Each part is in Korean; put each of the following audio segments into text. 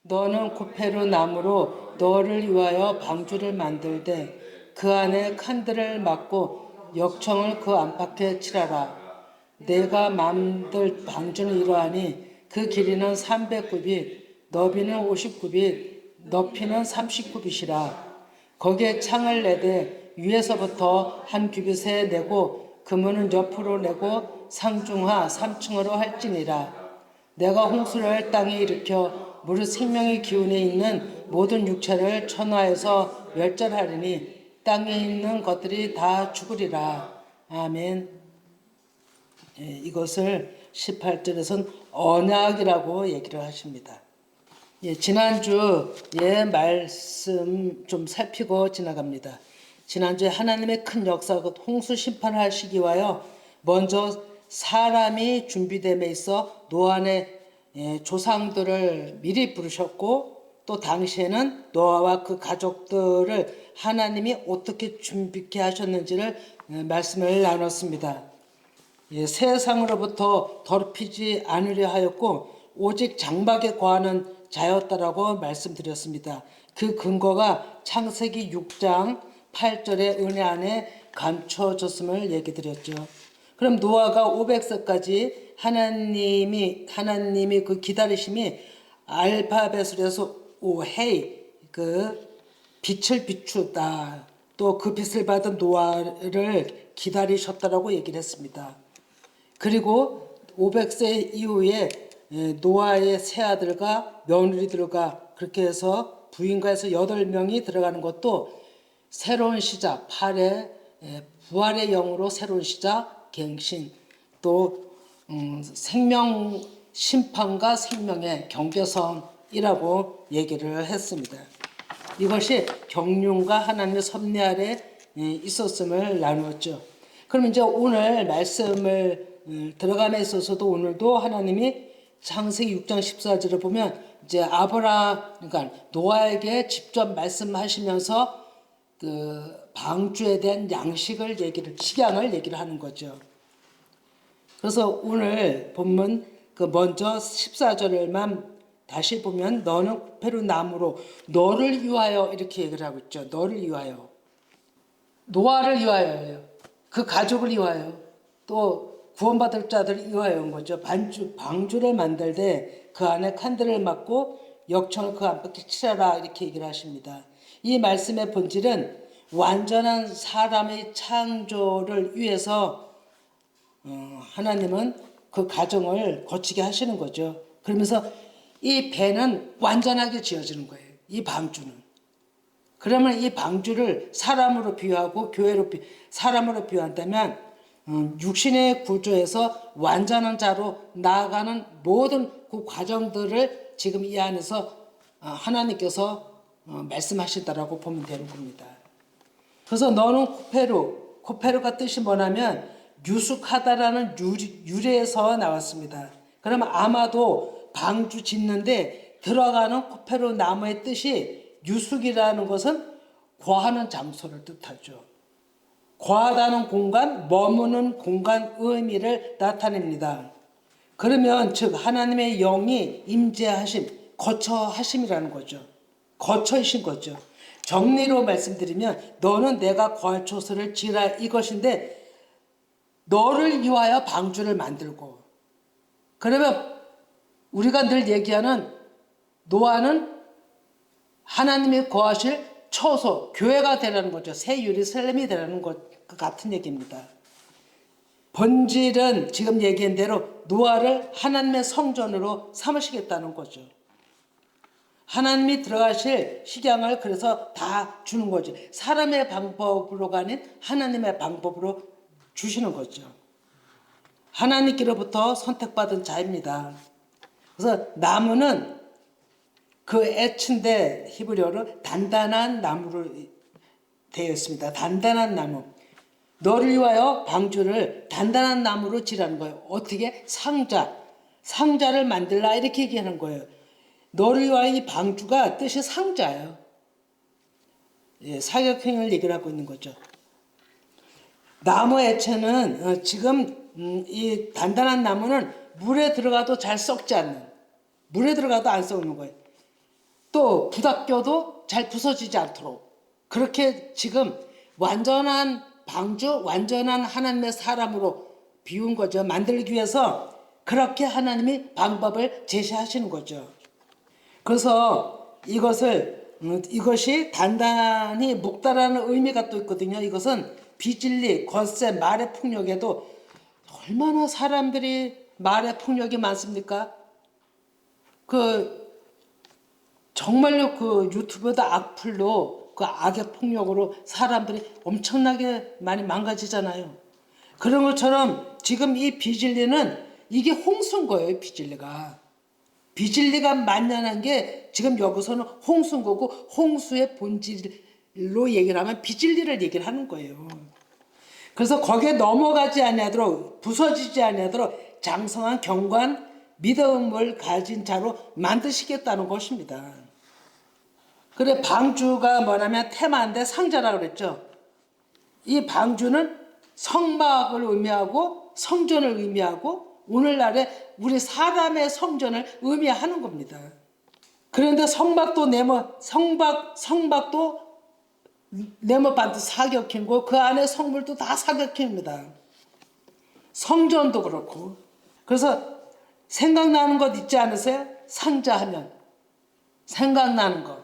너는 코페르 나무로 너를 위하여 방주를 만들되 그 안에 칸들을 막고 역청을 그 안팎에 칠하라. 내가 만들 방주는 이러하니 그 길이는 300구빗, 너비는 50구빗, 높이는 30구빗이라. 거기에 창을 내되 위에서부터 한 규빗에 내고 그문은 옆으로 내고 상중하 3층으로 할지니라. 내가 홍수를 땅에 일으켜 무릇 생명의 기운에 있는 모든 육체를 천하에서 멸절하리니 땅에 있는 것들이 다 죽으리라. 아멘. 이것을 18절에서는 언약이라고 얘기를 하십니다. 지난주 말씀 좀 살피고 지나갑니다. 지난주에 하나님의 큰 역사, 홍수 심판하시기 위하여 먼저 사람이 준비됨에 있어 노아의 조상들을 미리 부르셨고, 또 당시에는 노아와 그 가족들을 하나님이 어떻게 준비케 하셨는지를 말씀을 나눴습니다. 세상으로부터 더럽히지 않으려 하였고 오직 장막에 거하는 자였다라고 말씀드렸습니다. 그 근거가 창세기 6장 8절의 은혜 안에 감춰졌음을 얘기 드렸죠. 그럼 노아가 500세까지 하나님이 그 기다리심이 알파벳으로 해서 오헤이, 그 빛을 비추다, 또 그 빛을 받은 노아를 기다리셨다라고 얘기를 했습니다. 그리고 500세 이후에 노아의 세 아들과 며느리들과 그렇게 해서 부인과 해서 8명이 들어가는 것도 새로운 시작, 부활의 영으로 새로운 시작, 갱신, 또 생명 심판과 생명의 경계선이라고 얘기를 했습니다. 이것이 경륜과 하나님의 섭리 아래 있었음을 나누었죠. 그럼 이제 오늘 말씀을 들어감에 있어서도 오늘도 하나님이 창세기 6장 14절을 보면 이제 그러니까 노아에게 직접 말씀하시면서 그 방주에 대한 식양을 얘기를 하는 거죠. 그래서 오늘 본문 먼저 14절만 다시 보면 너는 코페르 나무로 너를 위하여 이렇게 얘기를 하고 있죠. 너를 위하여. 노아를 위하여예요. 그 가족을 위하여. 또 구원받을 자들을 위하여인 거죠. 방주를 만들되 그 안에 칸들을 막고 역청을 그 안팎에 칠하라 이렇게 얘기를 하십니다. 이 말씀의 본질은 완전한 사람의 창조를 위해서 하나님은 그 가정을 거치게 하시는 거죠. 그러면서 이 배는 완전하게 지어지는 거예요. 이 방주는. 그러면 이 방주를 사람으로 비유하고 사람으로 비유한다면 육신의 구조에서 완전한 자로 나아가는 모든 그 과정들을 지금 이 안에서 하나님께서 말씀하신다라고 보면 되는 겁니다. 그래서 너는 코페르가 뜻이 뭐냐면 유숙하다라는 유래에서 나왔습니다. 그러면 아마도 방주 짓는데 들어가는 코페르 나무의 뜻이 유숙이라는 것은 거하는 장소를 뜻하죠. 거하다는 공간, 머무는 공간 의미를 나타냅니다. 그러면 즉 하나님의 영이 임재하심, 거처하심이라는 거죠. 거처이신 거죠. 정리로 말씀드리면 너는 내가 거할 초소를 지으라 이것인데 너를 위하여 방주를 만들고, 그러면 우리가 늘 얘기하는 노아는 하나님이 거하실 처소, 교회가 되라는 거죠. 새 예루살렘이 되라는 것 같은 얘기입니다. 본질은 지금 얘기한 대로 노아를 하나님의 성전으로 삼으시겠다는 거죠. 하나님이 들어가실 식양을 그래서 다 주는 거죠. 사람의 방법으로가 아닌 하나님의 방법으로 주시는 거죠. 하나님께로부터 선택받은 자입니다. 그래서 나무는 그 애친데 히브리어로 단단한 나무로 되어 있습니다. 단단한 나무. 너를 위하여 방주를 단단한 나무로 지라는 거예요. 어떻게? 상자를 만들라 이렇게 얘기하는 거예요. 너를 위하여 이 방주가 뜻이 상자예요. 사격행을 얘기를 하고 있는 거죠. 나무 애체는 지금 이 단단한 나무는 물에 들어가도 잘 썩지 않는, 물에 들어가도 안 썩는 거예요. 또 부닥겨도 잘 부서지지 않도록 그렇게 지금 완전한 방주, 완전한 하나님의 사람으로 비운 거죠. 만들기 위해서 그렇게 하나님이 방법을 제시하시는 거죠. 그래서 이것이 단단히 묵다라는 의미가 또 있거든요. 이것은 비진리, 겉세, 말의 폭력에도 얼마나 사람들이 말의 폭력이 많습니까? 정말로 유튜브다 악플로 악의 폭력으로 사람들이 엄청나게 많이 망가지잖아요. 그런 것처럼 지금 이 비진리는 이게 홍수인 거예요. 비진리가 만연한 게 지금 여기서는 홍수인 거고 홍수의 본질로 얘기를 하면 비진리를 얘기를 하는 거예요. 그래서 거기에 넘어가지 아니하도록 부서지지 아니하도록 장성한 경관 믿음을 가진 자로 만드시겠다는 것입니다. 그래 방주가 뭐냐면 테마인데 상자라고 그랬죠. 이 방주는 성막을 의미하고 성전을 의미하고 오늘날에 우리 사람의 성전을 의미하는 겁니다. 그런데 성막도 네모반도 사각형이고 그 안에 성물도 다 사각형입니다. 성전도 그렇고. 그래서 생각나는 것 있지 않으세요? 상자 하면 생각나는 것.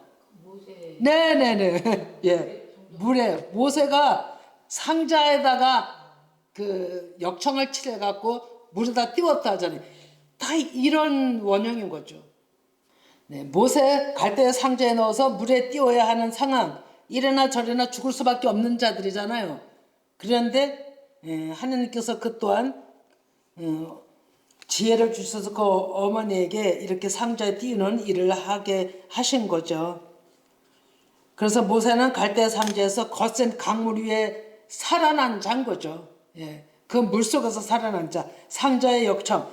네네네. 예. 모세가 상자에다가 역청을 칠해갖고 물에다 띄웠다 하잖아요. 다 이런 원형인 거죠. 네, 모세 갈대 상자에 넣어서 물에 띄워야 하는 상황. 이래나 저래나 죽을 수밖에 없는 자들이잖아요. 그런데 하나님께서 그 또한 지혜를 주셔서 그 어머니에게 이렇게 상자에 띄우는 일을 하게 하신 거죠. 그래서 모세는 갈대 상자에서 거센 강물 위에 살아난 자인 거죠. 예. 그 물속에서 살아난 자. 상자의 역청.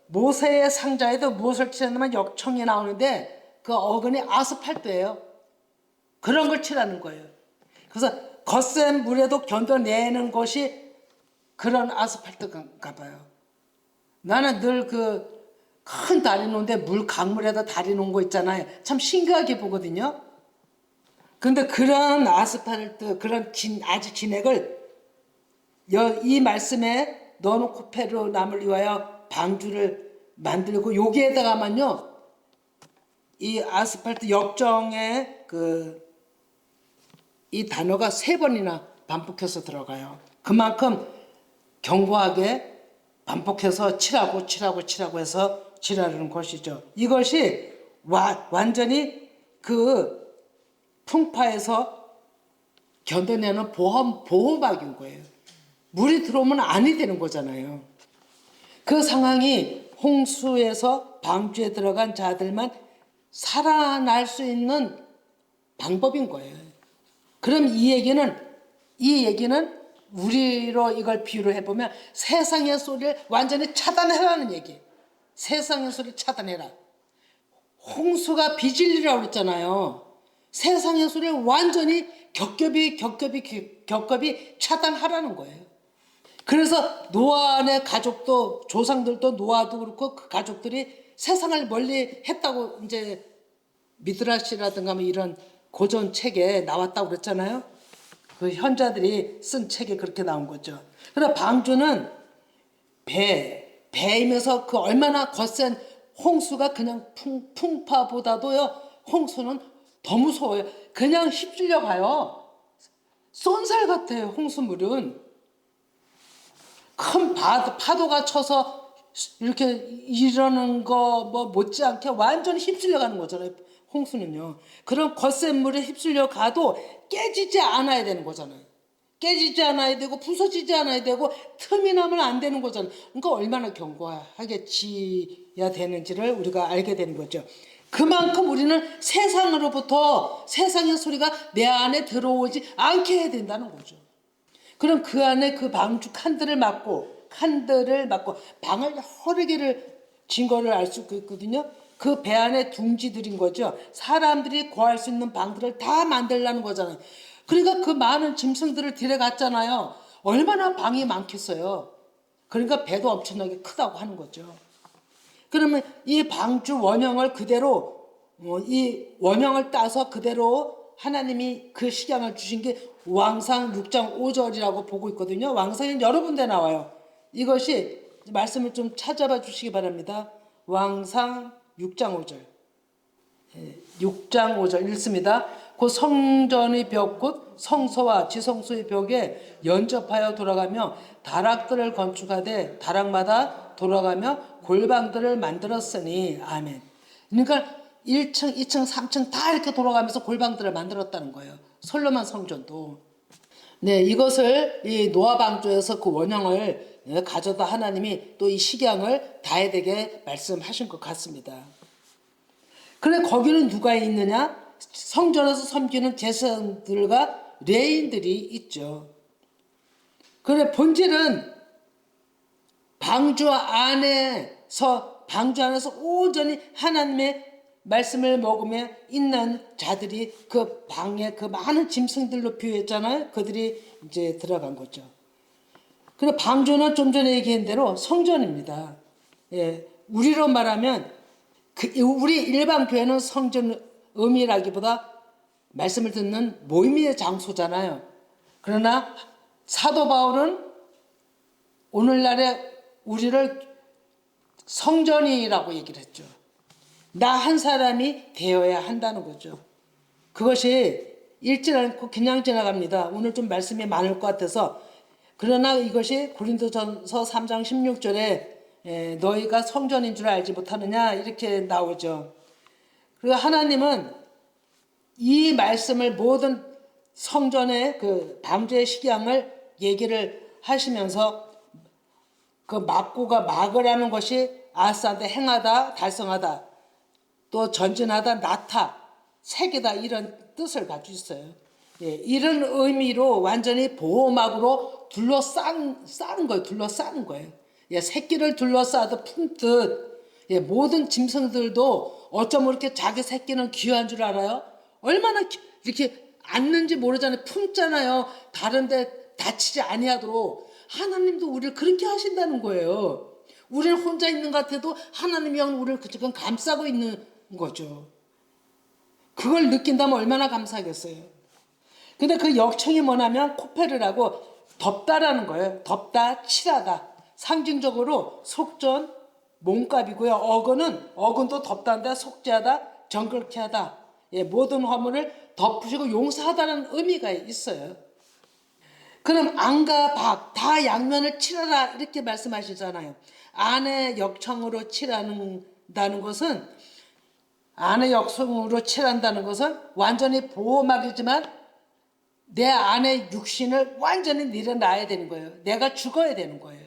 모세의 상자에도 무엇을 칠하면 역청이 나오는데 그 어근이 아스팔트예요. 그런 걸 칠하는 거예요. 그래서 거센 물에도 견뎌내는 것이 그런 아스팔트인가 봐요. 나는 늘 큰 다리 놓은데 강물에다 다리 놓은 거 있잖아요. 참 신기하게 보거든요. 근데 그런 아스팔트, 아주 진액을 이 말씀에 넣어놓고 페로 남을 위하여 방주를 만들고 여기에다가만요, 이 아스팔트 역정에 이 단어가 3번이나 반복해서 들어가요. 그만큼 견고하게 반복해서 칠하고 해서 칠하는 것이죠. 이것이 완전히 풍파에서 견뎌내는 보호막인 거예요. 물이 들어오면 안이 되는 거잖아요. 그 상황이 홍수에서 방주에 들어간 자들만 살아날 수 있는 방법인 거예요. 그럼 이 얘기는 우리로 이걸 비유를 해보면 세상의 소리를 완전히 차단해라는 얘기. 세상의 소리를 차단해라. 홍수가 비진리라고 그랬잖아요. 세상의 소리를 완전히 겹겹이 차단하라는 거예요. 그래서 노아의 가족도 조상들도 노아도 그렇고 그 가족들이 세상을 멀리 했다고 이제 미드라시라든가 이런 고전 책에 나왔다고 그랬잖아요. 그 현자들이 쓴 책에 그렇게 나온 거죠. 그러나 방주는 배이면서 얼마나 거센 홍수가 그냥 풍파보다도요, 홍수는 더 무서워요. 그냥 휩쓸려 가요. 쏜살 같아요, 홍수물은. 큰 파도가 쳐서 이렇게 이러는 거 못지않게 완전히 휩쓸려 가는 거잖아요. 홍수는요. 그런 거센 물에 휩쓸려 가도 깨지지 않아야 되는 거잖아요. 깨지지 않아야 되고 부서지지 않아야 되고 틈이 나면 안 되는 거잖아요. 그러니까 얼마나 견고하게 지어야 되는지를 우리가 알게 되는 거죠. 그만큼 우리는 세상으로부터 세상의 소리가 내 안에 들어오지 않게 해야 된다는 거죠. 그럼 그 안에 방주 칸들을 막고 방을 여러 개를 진 거를 알 수 있거든요. 그 배 안에 둥지들인 거죠. 사람들이 거할 수 있는 방들을 다 만들려는 거잖아요. 그러니까 그 많은 짐승들을 데려갔잖아요. 얼마나 방이 많겠어요. 그러니까 배도 엄청나게 크다고 하는 거죠. 그러면 이 방주 원형을 그대로 이 원형을 따서 그대로 하나님이 그 식양을 주신 게 왕상 6장 5절이라고 보고 있거든요. 왕상은 여러 군데 나와요. 이것이 말씀을 좀 찾아봐 주시기 바랍니다. 왕상 6장 5절. 6장 5절 읽습니다. 곧 성전의 벽 곧 성소와 지성소의 벽에 연접하여 돌아가며 다락들을 건축하되 다락마다 돌아가며 골방들을 만들었으니 아멘. 그러니까 1층, 2층, 3층 다 이렇게 돌아가면서 골방들을 만들었다는 거예요. 솔로몬 성전도. 네, 이것을 이 노아 방주에서 그 원형을 가져다 하나님이 또 이 식양을 다해되게 말씀하신 것 같습니다. 그래 거기는 누가 있느냐? 성전에서 섬기는 제사장들과 레인들이 있죠. 그래 본질은 방주 안에서 온전히 하나님의 말씀을 먹으며 있는 자들이 그 방에 그 많은 짐승들로 비유했잖아요. 그들이 이제 들어간 거죠. 그리고 방주는 좀 전에 얘기한 대로 성전입니다. 예, 우리로 말하면 우리 일반 교회는 성전 의미라기보다 말씀을 듣는 모임의 장소잖아요. 그러나 사도 바울은 오늘날의 우리를 성전이라고 얘기를 했죠. 나 한 사람이 되어야 한다는 거죠. 그것이 읽지 않고 그냥 지나갑니다. 오늘 좀 말씀이 많을 것 같아서. 그러나 이것이 고린도전서 3장 16절에 너희가 성전인 줄 알지 못하느냐 이렇게 나오죠. 그리고 하나님은 이 말씀을 모든 성전의 그 방주의 식양을 얘기를 하시면서 그 막고가 막으라는 것이 아싸한테 행하다, 달성하다, 또 전진하다, 나타, 세계다 이런 뜻을 가지고 있어요. 예, 이런 의미로 완전히 보호막으로 둘러싸는 거예요. 둘러싸는 거예요. 예, 새끼를 둘러싸도 품듯 예, 모든 짐승들도 어쩜 이렇게 자기 새끼는 귀한 줄 알아요? 얼마나 이렇게 앉는지 모르잖아요. 품잖아요. 다른데 다치지 아니하도록 하나님도 우리를 그렇게 하신다는 거예요. 우리는 혼자 있는 것 같아도 하나님이 우리를 지금 감싸고 있는 거죠. 그걸 느낀다면 얼마나 감사하겠어요. 근데 그 역청이 뭐냐면 코페르라고 덮다라는 거예요. 덮다, 칠하다. 상징적으로 속전, 몸값이고요. 어근도 덮다인데 속죄하다, 정결케 하다. 예, 모든 허물을 덮으시고 용서하다는 의미가 있어요. 그럼 안과 밖 다 양면을 칠하라 이렇게 말씀하시잖아요. 안에 역청으로 칠한다는 것은 안에 역청으로 칠한다는 것은 완전히 보호막이지만 내 안에 육신을 완전히 내려놔야 되는 거예요. 내가 죽어야 되는 거예요.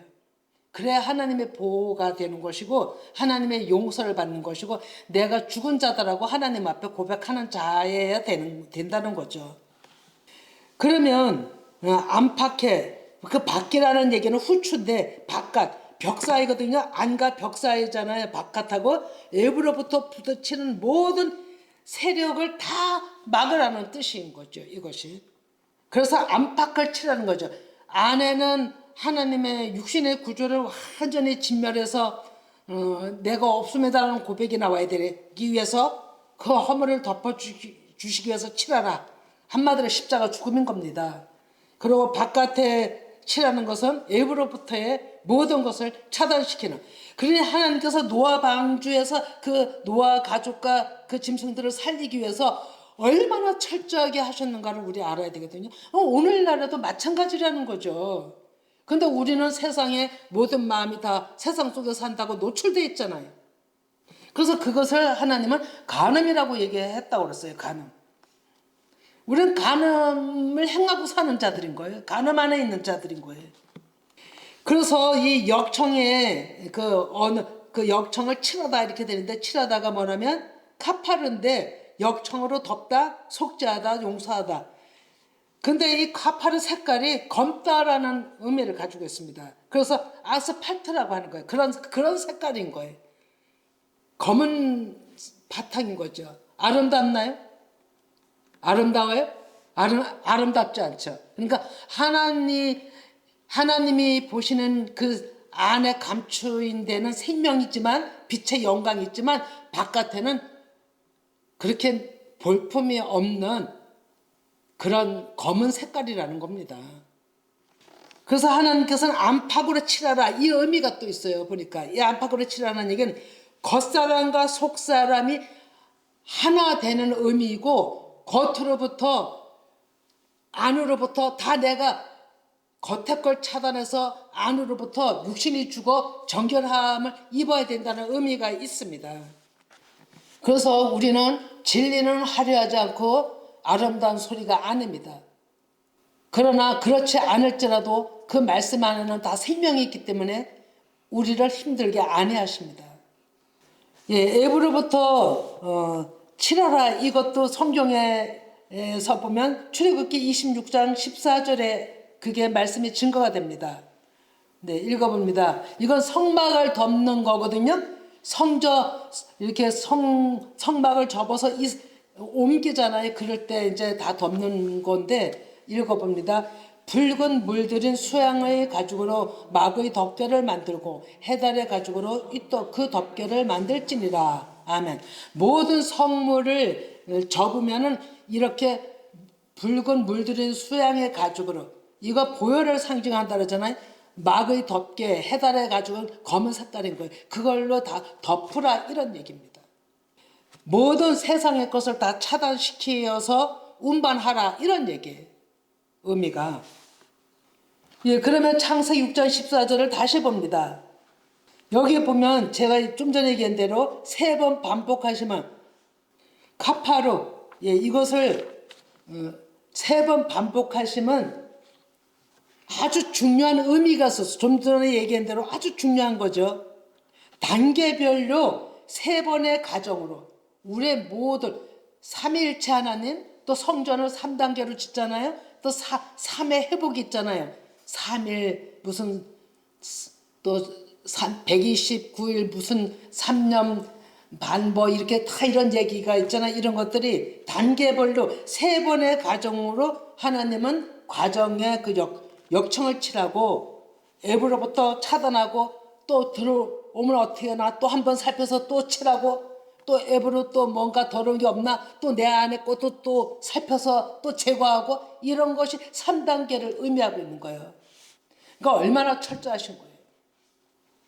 그래야 하나님의 보호가 되는 것이고 하나님의 용서를 받는 것이고 내가 죽은 자다라고 하나님 앞에 고백하는 자여야 된다는 거죠. 그러면 안팎에 그 밖이라는 얘기는 후추인데 바깥 벽 사이거든요. 안과 벽 사이잖아요. 바깥하고 외부로부터 부딪히는 모든 세력을 다 막으라는 뜻인 거죠. 이것이. 그래서 안팎을 칠하는 거죠. 안에는 하나님의 육신의 구조를 완전히 진멸해서 내가 없음에다라는 고백이 나와야 되기 위해서 그 허물을 덮어주시기 위해서 칠하라. 한마디로 십자가 죽음인 겁니다. 그리고 바깥에 칠하는 것은 외부로부터의 모든 것을 차단시키는. 그러니 하나님께서 노아 방주에서 그 노아 가족과 그 짐승들을 살리기 위해서 얼마나 철저하게 하셨는가를 우리 알아야 되거든요. 오늘날에도 마찬가지라는 거죠. 근데 우리는 세상에 모든 마음이 다 세상 속에 산다고 노출되어 있잖아요. 그래서 그것을 하나님은 간음이라고 얘기했다고 그랬어요. 간음. 우리는 간음을 행하고 사는 자들인 거예요. 간음 안에 있는 자들인 거예요. 그래서 이 역청에 그 역청을 칠하다 이렇게 되는데 칠하다가 뭐냐면 카파르인데 역청으로 덮다, 속죄하다, 용서하다. 근데 이 카파르 색깔이 검다라는 의미를 가지고 있습니다. 그래서 아스팔트라고 하는 거예요. 그런 색깔인 거예요. 검은 바탕인 거죠. 아름답나요? 아름다워요? 아름답지 않죠. 그러니까 하나님이 보시는 그 안에 감추인 데는 생명이 있지만 빛의 영광이 있지만 바깥에는 그렇게 볼품이 없는 그런 검은 색깔이라는 겁니다. 그래서 하나님께서는 안팎으로 칠하라 이 의미가 또 있어요. 보니까 이 안팎으로 칠하라는 얘기는 겉사람과 속사람이 하나 되는 의미이고 겉으로부터 안으로부터 다 내가 겉에 걸 차단해서 안으로부터 육신이 죽어 정결함을 입어야 된다는 의미가 있습니다. 그래서 우리는 진리는 화려하지 않고 아름다운 소리가 아닙니다. 그러나 그렇지 않을지라도 그 말씀 안에는 다 생명이 있기 때문에 우리를 힘들게 아니하십니다. 예, 앱으로부터 칠하라 이것도 성경에서 보면 출애굽기 26장 14절에 그게 말씀이 증거가 됩니다. 네, 읽어봅니다. 이건 성막을 덮는 거거든요. 이렇게 성막을 접어서 옮기잖아요. 그럴 때 이제 다 덮는 건데 읽어봅니다. 붉은 물들인 수양의 가죽으로 막의 덮개를 만들고 해달의 가죽으로 그 덮개를 만들지니라. 아멘. 모든 성물을 접으면은 이렇게 붉은 물들인 수양의 가죽으로 이거 보혈을 상징한다 그러잖아요. 막의 덮개, 해달의 가죽은 검은 색깔인 거예요. 그걸로 다 덮으라 이런 얘기입니다. 모든 세상의 것을 다 차단시키어서 운반하라 이런 얘기예요. 의미가. 예, 그러면 창세기 6장 14절을 다시 봅니다. 여기 보면 제가 좀 전에 얘기한 대로 3번 반복하시면 카파루, 예, 이것을 3번 반복하시면 아주 중요한 의미가 있어서 좀 전에 얘기한 대로 아주 중요한 거죠. 단계별로 3번의 가정으로 우리의 모든 삼위일체 하나님 또 성전을 3단계로 짓잖아요. 또 3의 회복이 있잖아요. 3일 무슨 또 129일 무슨 3년 반버 이렇게 다 이런 얘기가 있잖아요. 이런 것들이 단계별로 3번의 가정으로 하나님은 과정의 그 역청을 칠하고 앱으로부터 차단하고 또 들어오면 어떻게 하나 또 한 번 살펴서 또 칠하고 또 앱으로 또 뭔가 더러운 게 없나 또 내 안에 것도 또 살펴서 또 제거하고 이런 것이 3단계를 의미하고 있는 거예요. 그러니까 얼마나 철저하신 거예요.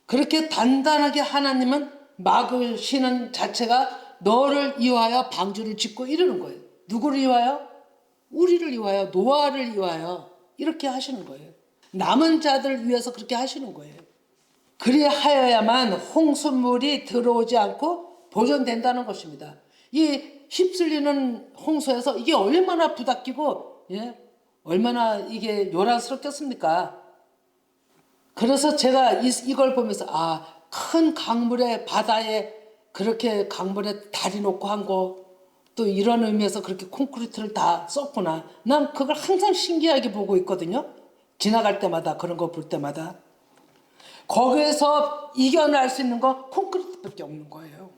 그렇게 단단하게 하나님은 막으시는 자체가 너를 위하여 방주를 짓고 이러는 거예요. 누구를 위하여? 우리를 위하여, 노아를 위하여 이렇게 하시는 거예요. 남은 자들을 위해서 그렇게 하시는 거예요. 그리하여야만 홍수물이 들어오지 않고 보존된다는 것입니다. 이 휩쓸리는 홍수에서 이게 얼마나 부닥기고 얼마나 이게 요란스럽겠습니까? 그래서 제가 이걸 보면서 큰 강물에 바다에 그렇게 강물에 다리 놓고 한 거 또 이런 의미에서 그렇게 콘크리트를 다 썼구나. 난 그걸 항상 신기하게 보고 있거든요. 지나갈 때마다 그런 거 볼 때마다. 거기에서 이겨낼 수 있는 건 콘크리트밖에 없는 거예요.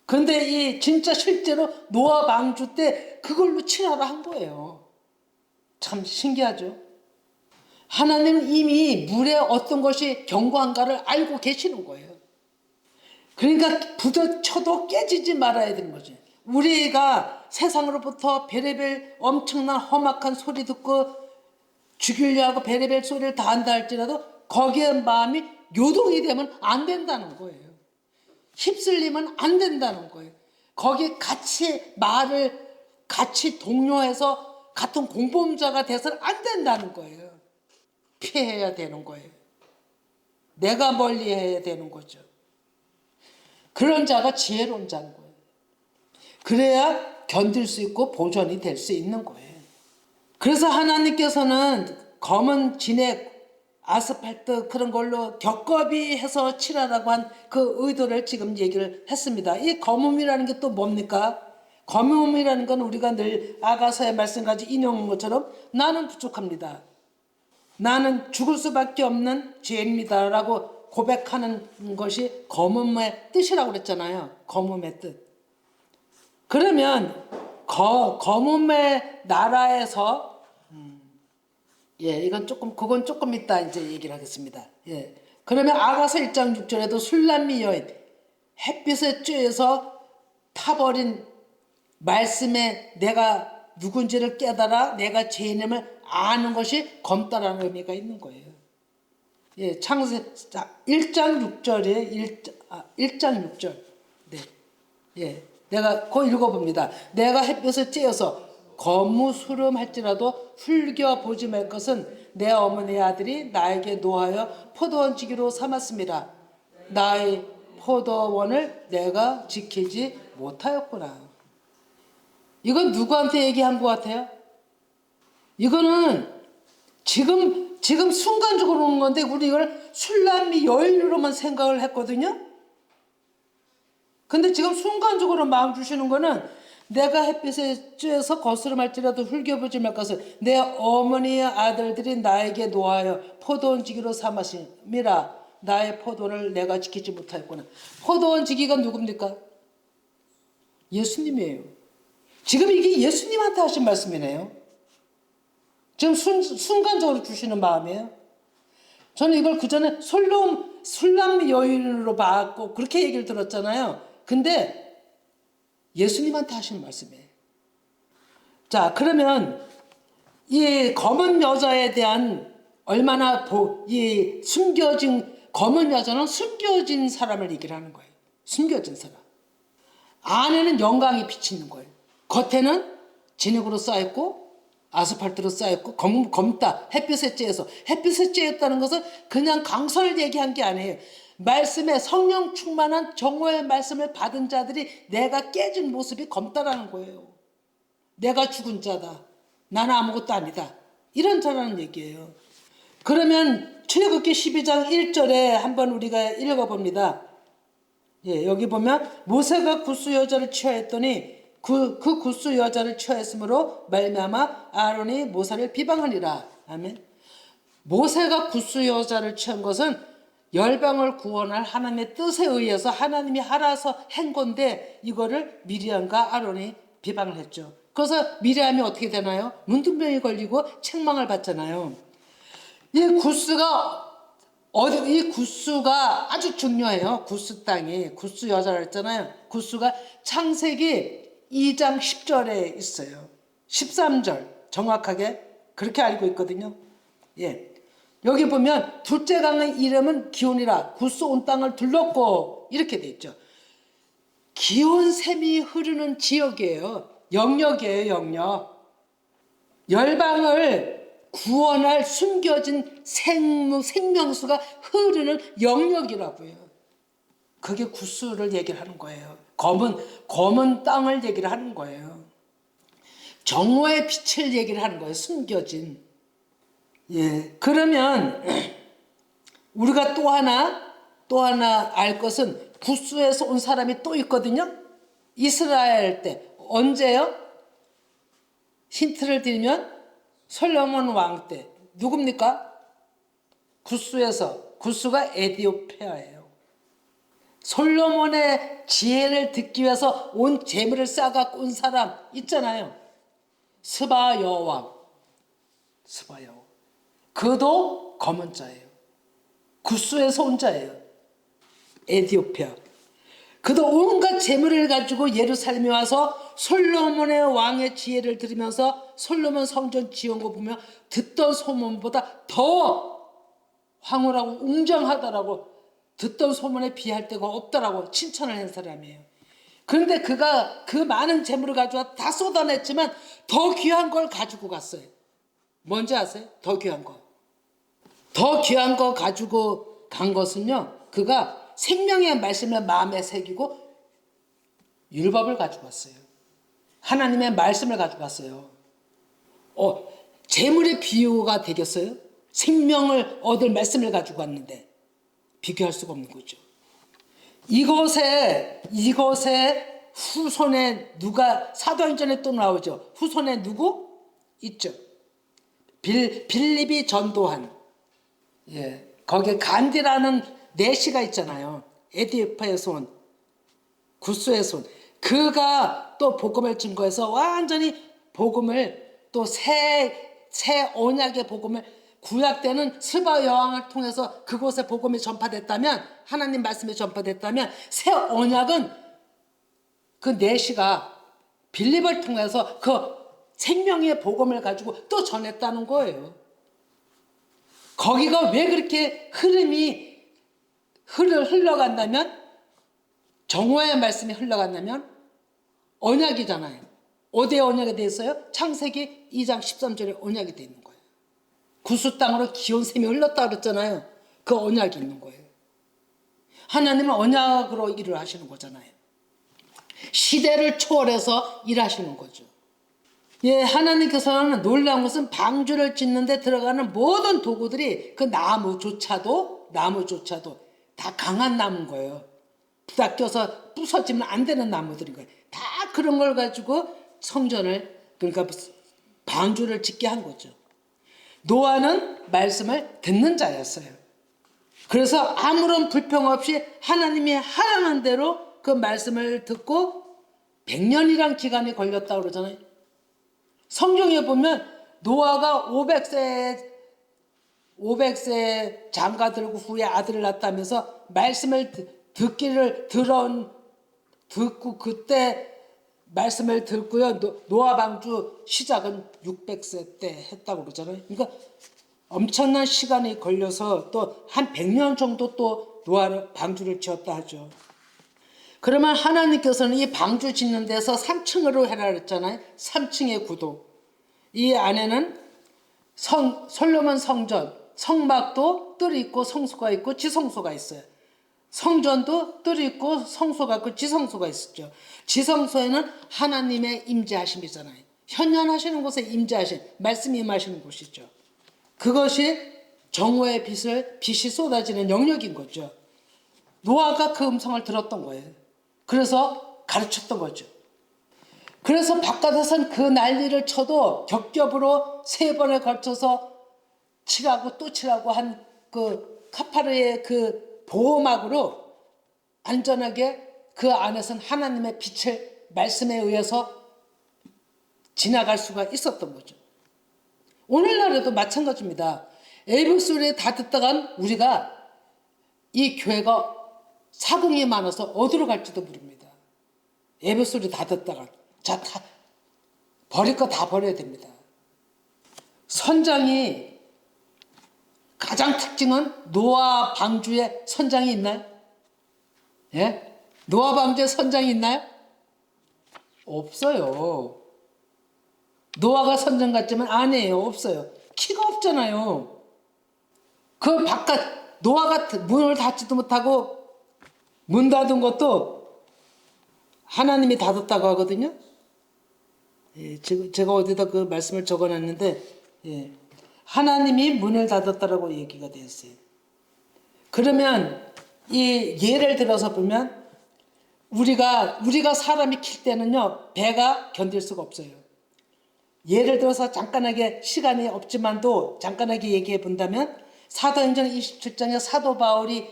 그런데 이 진짜 실제로 노아 방주 때 그걸로 칠하라 한 거예요. 참 신기하죠. 하나님은 이미 물에 어떤 것이 견고한가를 알고 계시는 거예요. 그러니까 부딪혀도 깨지지 말아야 되는 거지. 우리가 세상으로부터 베레벨 엄청난 험악한 소리 듣고 죽이려 하고 베레벨 소리를 다 한다 할지라도 거기에 마음이 요동이 되면 안 된다는 거예요. 휩쓸리면 안 된다는 거예요. 거기에 같이 말을 같이 동료해서 같은 공범자가 돼서는 안 된다는 거예요. 피해야 되는 거예요. 내가 멀리해야 되는 거죠. 그런 자가 지혜로운 자인 거예요. 그래야 견딜 수 있고 보존이 될 수 있는 거예요. 그래서 하나님께서는 검은 진액, 아스팔트 그런 걸로 겹겹이 해서 칠하라고 한 그 의도를 지금 얘기를 했습니다. 이 검음이라는 게 또 뭡니까? 검음이라는 건 우리가 늘 아가서의 말씀까지 인용한 것처럼 나는 부족합니다. 나는 죽을 수밖에 없는 죄인입니다 라고 고백하는 것이 검음의 뜻이라고 그랬잖아요. 검음의 뜻. 그러면 검음의 나라에서 그건 조금 이따 이제 얘기를 하겠습니다. 예. 그러면 아가서 1장 6절에도 술람미 여인 햇빛에 쬐어서 타버린 말씀에 내가 누군지를 깨달아 내가 죄인임을 아는 것이 검다라는 의미가 있는 거예요. 예, 창세 1장 6절에 1장 6절. 네. 예. 내가 그 읽어봅니다. 내가 햇볕을 쬐어서 거무스름할지라도 흘겨보지 말 것은 내 어머니의 아들이 나에게 노하여 포도원 지기로 삼았습니다. 나의 포도원을 내가 지키지 못하였구나. 이건 누구한테 얘기한 것 같아요? 이거는 지금 순간적으로 오는 건데 우리 이걸 술람미 여인으로만 생각을 했거든요. 근데 지금 순간적으로 마음 주시는 거는 내가 햇빛에 쬐어서 거스름할지라도 흘겨보지 말 것을 내 어머니의 아들들이 나에게 노하여 포도원 지기로 삼았음이라 나의 포도원을 내가 지키지 못하였구나. 포도원 지기가 누굽니까? 예수님이에요. 지금 이게 예수님한테 하신 말씀이네요. 지금 순간적으로 주시는 마음이에요. 저는 이걸 그전에 술람미 여인으로 봤고 그렇게 얘기를 들었잖아요. 근데 예수님한테 하신 말씀이에요. 자, 그러면 이 검은 여자에 대한 얼마나 이 숨겨진 검은 여자는 숨겨진 사람을 얘기를 하는 거예요. 숨겨진 사람. 안에는 영광이 비치는 거예요. 겉에는 진흙으로 쌓였고 아스팔트로 쌓였고 검다 햇빛에 쬐어서 햇빛에 쬐었다는 것은 그냥 강선을 얘기한 게 아니에요. 말씀에 성령 충만한 정오의 말씀을 받은 자들이 내가 깨진 모습이 검다라는 거예요. 내가 죽은 자다. 나는 아무것도 아니다. 이런 자라는 얘기예요. 그러면 출애굽기 12장 1절에 한번 우리가 읽어봅니다. 예, 여기 보면 모세가 굿수 여자를 취하였더니 그 굿수 여자를 취하였으므로 말미암아 아론이 모세를 비방하니라. 아멘. 모세가 굿수 여자를 취한 것은 열방을 구원할 하나님의 뜻에 의해서 하나님이 하라서 한 건데 이거를 미리암과 아론이 비방을 했죠. 그래서 미리암이 어떻게 되나요? 문둥병이 걸리고 책망을 받잖아요. 이 굿수가 아주 중요해요. 굿수 땅이 굿수 여자라 했잖아요. 굿수가 창세기 2장 10절에 있어요. 13절 정확하게 그렇게 알고 있거든요. 예. 여기 보면 둘째 강의 이름은 기온이라 굿수 온 땅을 둘렀고 이렇게 돼 있죠. 기온 샘이 흐르는 지역이에요. 영역이에요. 영역. 열방을 구원할 숨겨진 생명수가 흐르는 영역이라고요. 그게 굿수를 얘기를 하는 거예요. 검은 땅을 얘기를 하는 거예요. 정오의 빛을 얘기를 하는 거예요. 숨겨진. 예. 그러면 우리가 또 하나 알 것은 굿수에서 온 사람이 또 있거든요. 이스라엘 때 언제요? 힌트를 드리면 솔로몬 왕 때 누굽니까? 굿수가 에디오피아예요. 솔로몬의 지혜를 듣기 위해서 온 재물을 쌓아갖고 온 사람 있잖아요. 스바 여왕. 그도 검은 자예요. 굿수에서 온 자예요. 에디오피아. 그도 온갖 재물을 가지고 예루살렘에 와서 솔로몬의 왕의 지혜를 들으면서 솔로몬 성전 지은 거 보면 듣던 소문보다 더 황홀하고 웅장하다라고 듣던 소문에 비할 데가 없다라고 칭찬을 한 사람이에요. 그런데 그가 그 많은 재물을 가져와 다 쏟아냈지만 더 귀한 걸 가지고 갔어요. 뭔지 아세요? 더 귀한 거. 더 귀한 거 가지고 간 것은요. 그가 생명의 말씀을 마음에 새기고 율법을 가지고 왔어요. 하나님의 말씀을 가지고 왔어요. 재물의 비유가 되겠어요? 생명을 얻을 말씀을 가지고 왔는데 비교할 수가 없는 거죠. 이것에 후손에 누가 사도행전에 또 나오죠. 후손에 누구? 있죠. 빌립이 전도한 거기에 간디라는 내시가 있잖아요. 에디오피아에서 온 굿수에서 온 그가 또 복음을 증거해서 완전히 복음을 또 새 언약의 복음을 구약 때는 스바 여왕을 통해서 그곳에 복음이 전파됐다면 하나님 말씀이 전파됐다면 새 언약은 그 내시가 빌립을 통해서 그 생명의 복음을 가지고 또 전했다는 거예요. 거기가 왜 그렇게 흐름이 흘러간다면, 정오의 말씀이 흘러간다면 언약이잖아요. 어디에 언약이 되어 있어요? 창세기 2장 13절에 언약이 되어 있는 거예요. 구스 땅으로 기온 샘이 흘렀다 그랬잖아요. 그 언약이 있는 거예요. 하나님은 언약으로 일을 하시는 거잖아요. 시대를 초월해서 일하시는 거죠. 예, 하나님께서는 놀라운 것은 방주를 짓는데 들어가는 모든 도구들이 그 나무조차도 다 강한 나무인 거예요. 부닥겨서 부서지면 안 되는 나무들인 거예요. 다 그런 걸 가지고 성전을, 그러니까 방주를 짓게 한 거죠. 노아는 말씀을 듣는 자였어요. 그래서 아무런 불평 없이 하나님이 하라는 대로 그 말씀을 듣고 100년이란 기간이 걸렸다고 그러잖아요. 성경에 보면 노아가 500세 장가 들고 후에 아들을 낳았다면서 말씀을 듣고 그때 말씀을 듣고요. 노아 방주 시작은 600세 때 했다고 그러잖아요. 그러니까 엄청난 시간이 걸려서 또 한 100년 정도 또 노아 방주를 지었다 하죠. 그러면 하나님께서는 이 방주 짓는 데서 3층으로 해라 그랬잖아요. 3층의 구도. 이 안에는 솔로몬 성전, 성막도 뜰이 있고 성소가 있고 지성소가 있어요. 성전도 뜰이 있고 성소가 있고 지성소가 있었죠. 지성소에는 하나님의 임재하심이잖아요. 현현하시는 곳에 임재하신, 말씀이 임하시는 곳이죠. 그것이 정오의 빛이 쏟아지는 영역인 거죠. 노아가 그 음성을 들었던 거예요. 그래서 가르쳤던 거죠. 그래서 바깥에선 그 난리를 쳐도 겹겹으로 3번에 걸쳐서 칠하고 또 칠하고 한 그 카파르의 그 보호막으로 안전하게 그 안에선 하나님의 빛을 말씀에 의해서 지나갈 수가 있었던 거죠. 오늘날에도 마찬가지입니다. 에이블소리에 다 듣다간 우리가 이 교회가 사공이 많아서 어디로 갈지도 모릅니다. 에이블소리 다 듣다간 자, 다 버릴 거 다 버려야 됩니다. 선장이 가장 특징은 노아 방주에 선장이 있나요? 예? 노아 방주에 선장이 있나요? 없어요. 노아가 선장 같지만 아니에요. 없어요. 키가 없잖아요. 그 바깥 노아가 문을 닫지도 못하고 문 닫은 것도 하나님이 닫았다고 하거든요. 예, 제가 어디다 그 말씀을 적어놨는데, 예, 하나님이 문을 닫았다라고 얘기가 되었어요. 그러면 이 예를 들어서 보면 우리가 사람이 킬 때는요, 배가 견딜 수가 없어요. 예를 들어서 잠깐하게 시간이 없지만도 잠깐하게 얘기해 본다면 사도행전 27장에 사도 바울이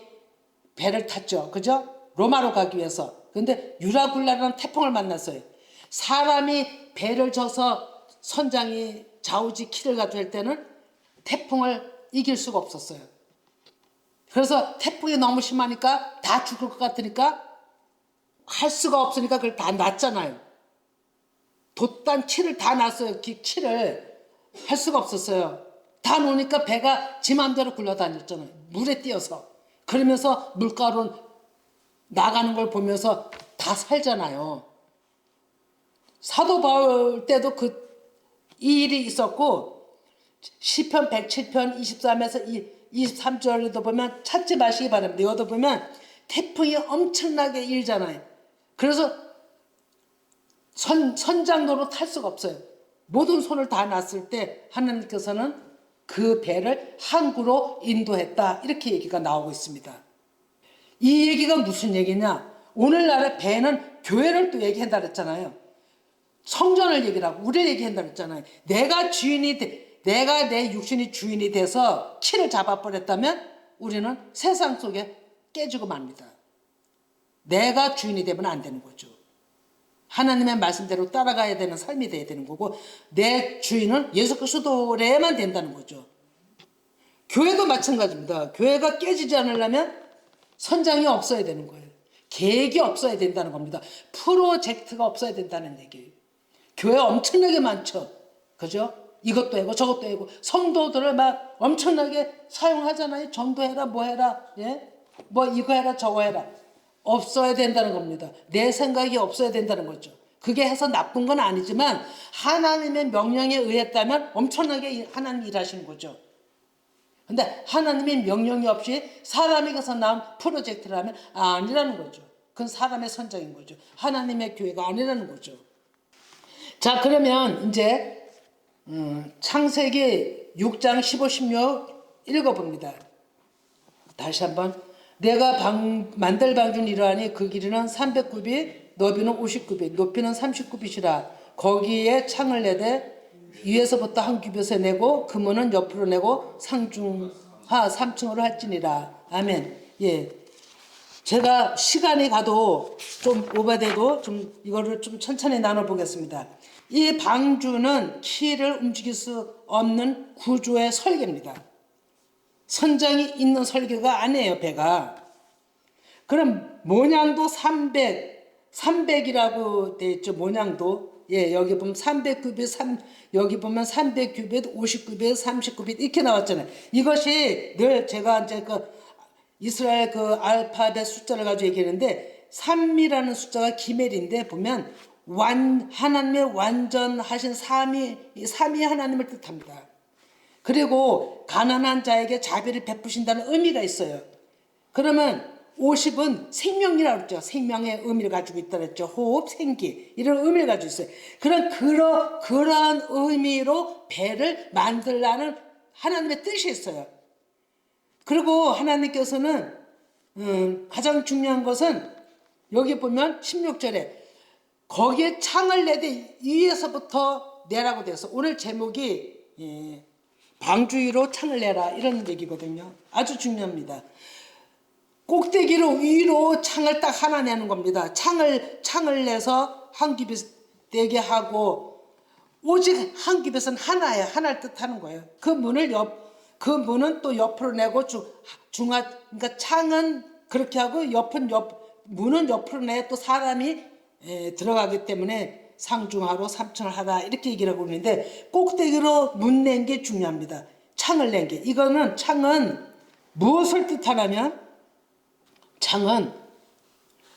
배를 탔죠. 그죠? 로마로 가기 위해서. 그런데 유라굴라라는 태풍을 만났어요. 사람이 배를 져서 선장이 좌우지 키를 가지고 할 때는 태풍을 이길 수가 없었어요. 그래서 태풍이 너무 심하니까 다 죽을 것 같으니까 할 수가 없으니까 그걸 다 놨잖아요. 돛단 치를 다 놨어요. 치를 할 수가 없었어요. 다 놓으니까 배가 지 맘대로 굴러다녔잖아요. 물에 뛰어서. 그러면서 물가로 나가는 걸 보면서 다 살잖아요. 사도 바울 때도 이 일이 있었고 시편 107편 23에서 23절에도 보면 찾지 마시기 바랍니다. 이것도 보면 태풍이 엄청나게 일잖아요. 그래서 선장도로 탈 수가 없어요. 모든 손을 다 놨을 때 하나님께서는 그 배를 항구로 인도했다. 이렇게 얘기가 나오고 있습니다. 이 얘기가 무슨 얘기냐? 오늘날의 배는 교회를 또 얘기한다 그랬잖아요. 성전을 얘기를 하고 우리를 얘기한다 그랬잖아요. 내가 내 육신이 주인이 돼서 키를 잡아버렸다면 우리는 세상 속에 깨지고 맙니다. 내가 주인이 되면 안 되는 거죠. 하나님의 말씀대로 따라가야 되는 삶이 돼야 되는 거고 내 주인은 예수 그리스도래만 된다는 거죠. 교회도 마찬가지입니다. 교회가 깨지지 않으려면 선장이 없어야 되는 거예요. 계획이 없어야 된다는 겁니다. 프로젝트가 없어야 된다는 얘기예요. 교회 엄청나게 많죠. 그죠? 이것도 하고 저것도 하고 성도들을 막 엄청나게 사용하잖아요. 전도해라 뭐 해라. 예? 뭐 이거 해라 저거 해라. 없어야 된다는 겁니다. 내 생각이 없어야 된다는 거죠. 그게 해서 나쁜 건 아니지만 하나님의 명령에 의했다면 엄청나게 하나님 일하시는 거죠. 근데 하나님의 명령이 없이 사람에게서 나온 프로젝트라면 아니라는 거죠. 그건 사람의 선정인 거죠. 하나님의 교회가 아니라는 거죠. 자, 그러면 이제 창세기 6장 15, 16 읽어봅니다. 다시 한번. 내가 만들 방주는 이러하니 그 길이는 300규빗, 너비는 50규빗, 높이는 30규빗이라. 거기에 창을 내되 위에서부터 한 규빗에 내고 금문은 옆으로 내고 상중하 3층으로 할지니라. 아멘. 예. 제가 시간이 가도 좀 오버돼도 좀 이거를 좀 천천히 나눠보겠습니다. 이 방주는 키를 움직일 수 없는 구조의 설계입니다. 선장이 있는 설계가 아니에요, 배가. 그럼 모양도 300이라고 돼 있죠, 모양도. 예, 여기 보면 300규빗, 여기 보면 300규빗, 50규빗, 30규빗 이렇게 나왔잖아요. 이것이 늘 제가 이제 그 이스라엘 그 알파벳 숫자를 가지고 얘기하는데 3이라는 숫자가 기멜인데 보면 하나님의 완전하신 삼위 하나님을 뜻합니다. 그리고 가난한 자에게 자비를 베푸신다는 의미가 있어요. 그러면 50은 생명이라고 했죠. 생명의 의미를 가지고 있다고 했죠. 호흡, 생기 이런 의미를 가지고 있어요. 그러한 의미로 배를 만들라는 하나님의 뜻이 있어요. 그리고 하나님께서는 가장 중요한 것은 여기 보면 16절에 거기에 창을 내되 위에서부터 내라고 되어서 오늘 제목이 방주 위로 창을 내라 이런 얘기거든요. 아주 중요합니다. 꼭대기로 위로 창을 딱 하나 내는 겁니다. 창을 내서 한 규빗 되게 하고 오직 한 규빗은 하나예요. 하나를 뜻하는 거예요. 그 문은 또 옆으로 내고 그러니까 창은 그렇게 하고 문은 옆으로 내 또 사람이 들어가기 때문에 상중하로 3층을 하다 이렇게 얘기를 하고 있는데 꼭대기로 문 낸 게 중요합니다. 창을 낸 게. 이거는 창은 무엇을 뜻하냐면 창은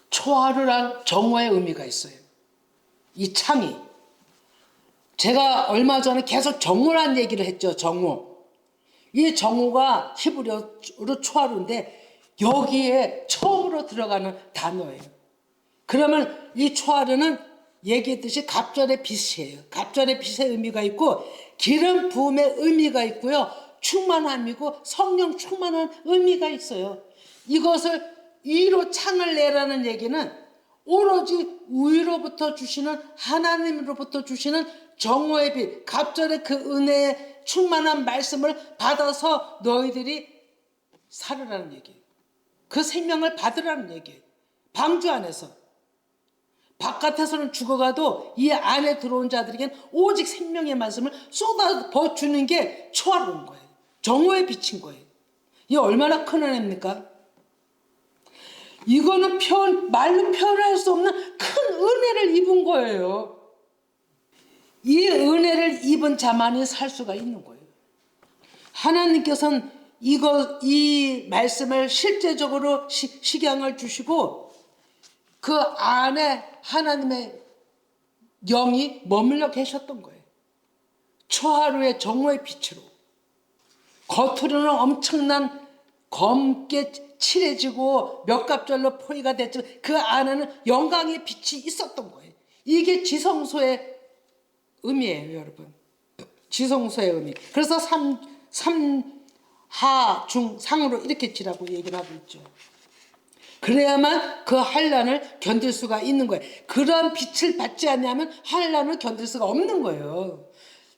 초하루란 정오의 의미가 있어요. 이 창이. 제가 얼마 전에 계속 정오란 얘기를 했죠. 정오. 이 정오가 히브리어로 초하루인데 여기에 처음으로 들어가는 단어예요. 그러면 이 초하루는 얘기했듯이 갑절의 빛이에요. 갑절의 빛의 의미가 있고 기름 부음의 의미가 있고요. 충만함이고 성령 충만한 의미가 있어요. 이것을 위로 창을 내라는 얘기는 오로지 위로부터 주시는 하나님으로부터 주시는 정오의 빛, 갑절의 그 은혜의 충만한 말씀을 받아서 너희들이 살으라는 얘기예요. 그 생명을 받으라는 얘기예요. 방주 안에서. 바깥에서는 죽어가도 이 안에 들어온 자들에겐 오직 생명의 말씀을 쏟아부어 주는 게 초화로운 거예요. 정오의 빛인 거예요. 이게 얼마나 큰 은혜입니까? 이거는 말로 표현할 수 없는 큰 은혜를 입은 거예요. 이 은혜를 입은 자만이 살 수가 있는 거예요. 하나님께서는 이 말씀을 실제적으로 식양을 주시고 그 안에 하나님의 영이 머물러 계셨던 거예요. 초하루의 정오의 빛으로. 겉으로는 엄청난 검게 칠해지고 몇 갑절로 포위가 됐죠. 그 안에는 영광의 빛이 있었던 거예요. 이게 지성소의 의미예요, 여러분. 지성소의 의미. 그래서 하, 중, 상으로 이렇게 지라고 얘기를 하고 있죠. 그래야만 그 환난을 견딜 수가 있는 거예요. 그런 빛을 받지 않냐면 환난을 견딜 수가 없는 거예요.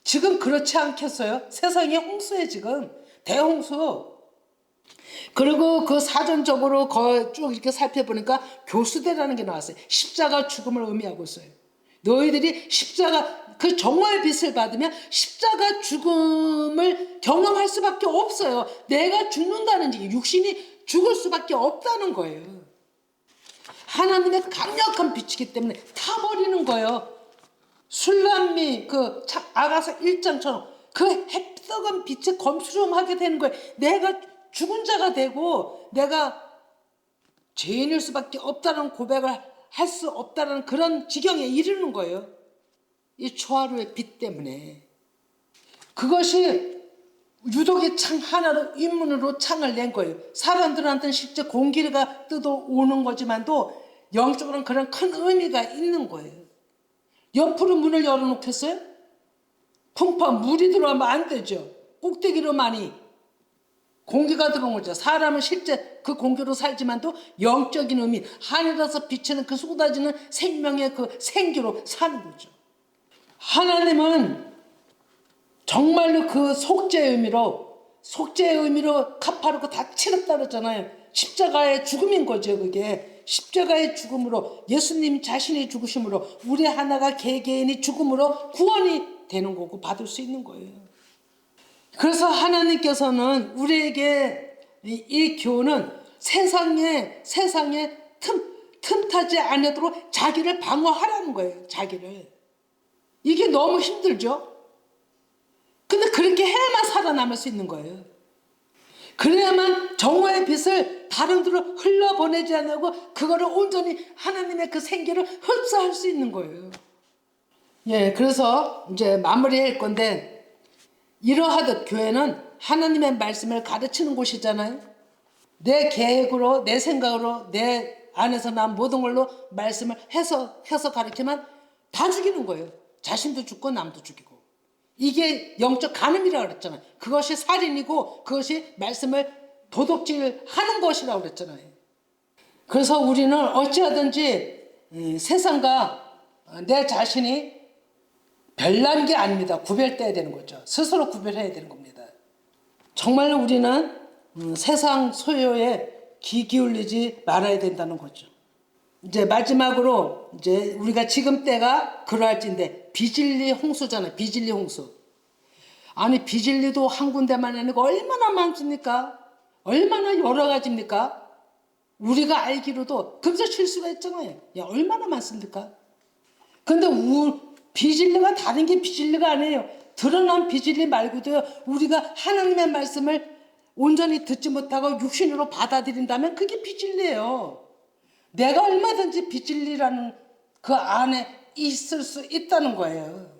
지금 그렇지 않겠어요? 세상이 홍수에 지금 대홍수. 그리고 그 사전적으로 쭉 이렇게 살펴보니까 교수대라는 게 나왔어요. 십자가 죽음을 의미하고 있어요. 너희들이 그 정오의 빛을 받으면 십자가 죽음을 경험할 수밖에 없어요. 내가 죽는다는 얘기, 육신이 죽을 수밖에 없다는 거예요. 하나님의 강력한 빛이기 때문에 타버리는 거예요. 술람미 그 아가서 1장처럼 그 해뜨거운 빛에 검수름하게 되는 거예요. 내가 죽은 자가 되고 내가 죄인일 수밖에 없다는 고백을 할 수 없다는 그런 지경에 이르는 거예요. 이 초하루의 빛 때문에. 그것이 유독의 창 하나로 인문으로 창을 낸 거예요. 사람들한테는 실제 공기가 뜯어오는 거지만도 영적으로는 그런 큰 의미가 있는 거예요. 옆으로 문을 열어놓겠어요? 풍파 물이 들어가면 안 되죠. 꼭대기로 많이 공기가 들어온 거죠. 사람은 실제 그 공기로 살지만도 영적인 의미, 하늘에서 비치는 그 쏟아지는 생명의 그 생기로 사는 거죠. 하나님은 정말로 그 속죄의 의미로 카파르고 다 치렀다 그랬잖아요. 십자가의 죽음인 거죠. 그게 십자가의 죽음으로 예수님 자신이 죽으심으로 우리 하나가 개개인이 죽음으로 구원이 되는 거고 받을 수 있는 거예요. 그래서 하나님께서는 우리에게 이 교훈은 세상에 틈타지 않도록 자기를 방어하라는 거예요. 자기를. 이게 너무 힘들죠. 근데 그렇게 해야만 살아남을 수 있는 거예요. 그래야만 정화의 빛을 다른 데로 흘러보내지 않고 그거를 온전히 하나님의 그 생기를 흡수할 수 있는 거예요. 예, 그래서 이제 마무리할 건데 이러하듯 교회는 하나님의 말씀을 가르치는 곳이잖아요. 내 계획으로 내 생각으로 내 안에서 난 모든 걸로 말씀을 해서 가르치면 다 죽이는 거예요. 자신도 죽고 남도 죽이고. 이게 영적 간음이라고 그랬잖아요. 그것이 살인이고 그것이 말씀을 도둑질하는 것이라고 그랬잖아요. 그래서 우리는 어찌하든지 세상과 내 자신이 별난 게 아닙니다. 구별돼야 되는 거죠. 스스로 구별해야 되는 겁니다. 정말로 우리는 세상 소요에 귀 기울이지 말아야 된다는 거죠. 이제 마지막으로 이제 우리가 지금 때가 그러할진데 비진리 홍수잖아요. 비진리 홍수. 아니 비진리도 한 군데만 아니고 얼마나 많습니까? 얼마나 여러 가지입니까? 우리가 알기로도 금세 실수가 있잖아요. 야 얼마나 많습니까? 근데 비진리가 다른 게 비진리가 아니에요. 드러난 비진리 말고도 우리가 하나님의 말씀을 온전히 듣지 못하고 육신으로 받아들인다면 그게 비진리예요. 내가 얼마든지 비진리라는 그 안에 있을 수 있다는 거예요.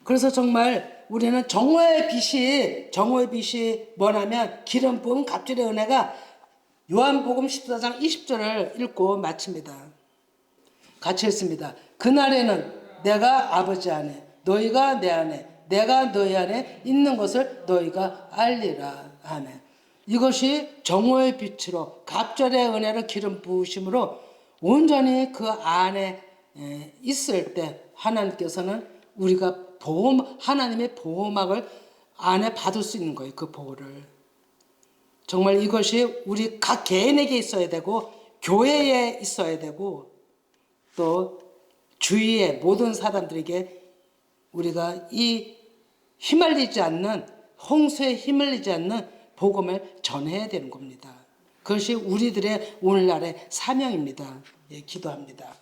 그래서 정말 우리는 정오의 빛이 뭐냐면 기름 부은 갑절의 은혜가 요한복음 14장 20절을 읽고 마칩니다. 같이 했습니다. 그날에는 내가 아버지 안에 너희가 내 안에 내가 너희 안에 있는 것을 너희가 알리라. 아멘. 이것이 정오의 빛으로 갑절의 은혜로 기름 부으심으로 온전히 그 안에 있을 때 하나님께서는 우리가 하나님의 보호막을 안에 받을 수 있는 거예요. 그 보호를. 정말 이것이 우리 각 개인에게 있어야 되고 교회에 있어야 되고 또 주위의 모든 사람들에게 우리가 이 휘말리지 않는 홍수에 휘말리지 않는 복음을 전해야 되는 겁니다. 그것이 우리들의 오늘날의 사명입니다. 예, 기도합니다.